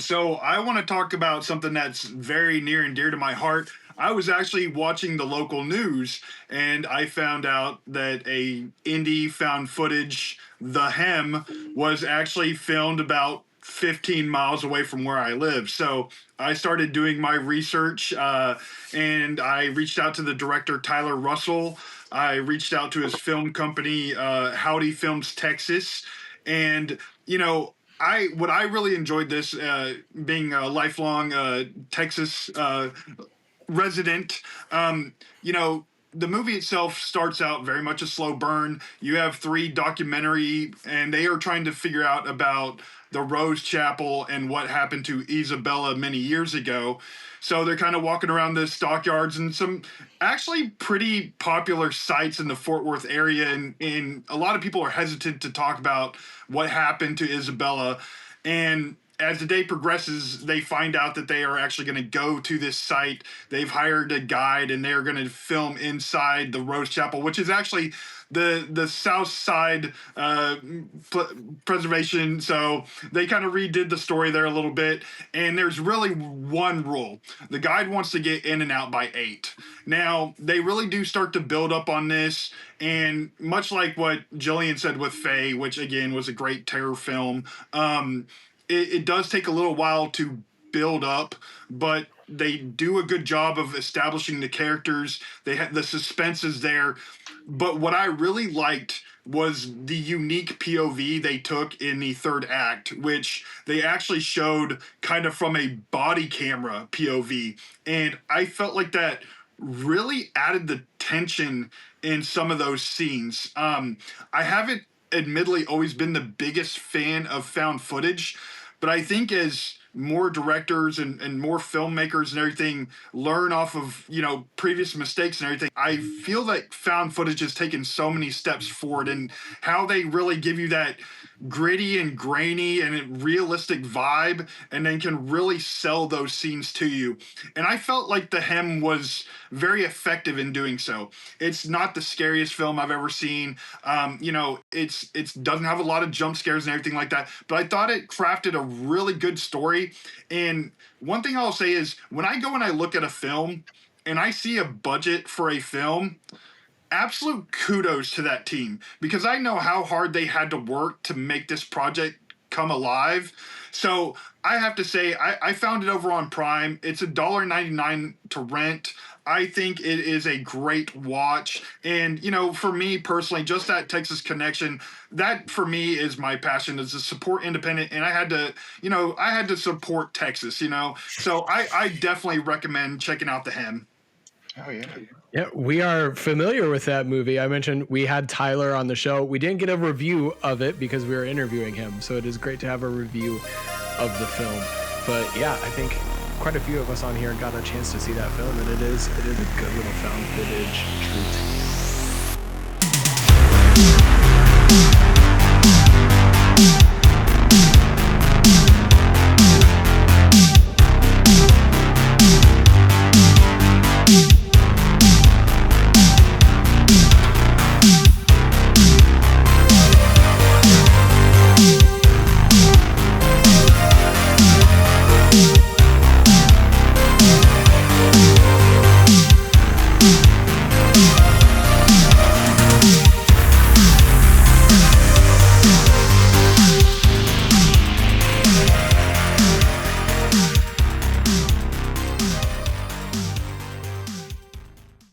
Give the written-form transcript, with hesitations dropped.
So I want to talk about something that's very near and dear to my heart. I was actually watching the local news and I found out that a indie found footage, The Hem, was actually filmed about 15 miles away from where I live. So I started doing my research and I reached out to the director, Tyler Russell. I reached out to his film company, Howdy Films Texas. And, what I really enjoyed this, being a lifelong Texas resident. The movie itself starts out very much a slow burn. You have three documentary, and they are trying to figure out about the Rose Chapel and what happened to Isabella many years ago. So they're kind of walking around the stockyards and some actually pretty popular sites in the Fort Worth area. And a lot of people are hesitant to talk about what happened to Isabella. And as the day progresses, they find out that they are actually going to go to this site. They've hired a guide and they're going to film inside the Rose Chapel, which is actually the South Side preservation. So they kind of redid the story there a little bit. And there's really one rule. The guide wants to get in and out by 8. Now, they really do start to build up on this. And much like what Jillian said with Faye, which again was a great terror film, it does take a little while to build up, but they do a good job of establishing the characters. They have the suspense is there. But what I really liked was the unique POV they took in the third act, which they actually showed kind of from a body camera POV. And I felt like that really added the tension in some of those scenes. I haven't admittedly always been the biggest fan of found footage, but I think as more directors and more filmmakers and everything learn off of, previous mistakes and everything, I feel that found footage has taken so many steps forward and how they really give you that gritty and grainy and realistic vibe and then can really sell those scenes to you. And I felt like The Hem was very effective in doing so. It's not the scariest film I've ever seen. It's doesn't have a lot of jump scares and everything like that, but I thought it crafted a really good story. And one thing I'll say is when I go and I look at a film and I see a budget for a film, absolute kudos to that team because I know how hard they had to work to make this project come alive. So I have to say, I found it over on Prime. It's $1.99 to rent. I think it is a great watch. And, for me personally, just that Texas connection, that for me is my passion, is to support independent. And I had to support Texas, So I definitely recommend checking out The Hem. Oh, yeah. Yeah, we are familiar with that movie. I mentioned we had Tyler on the show. We didn't get a review of it because we were interviewing him. So it is great to have a review of the film. But yeah, I think quite a few of us on here got a chance to see that film, and it is a good little found footage treat.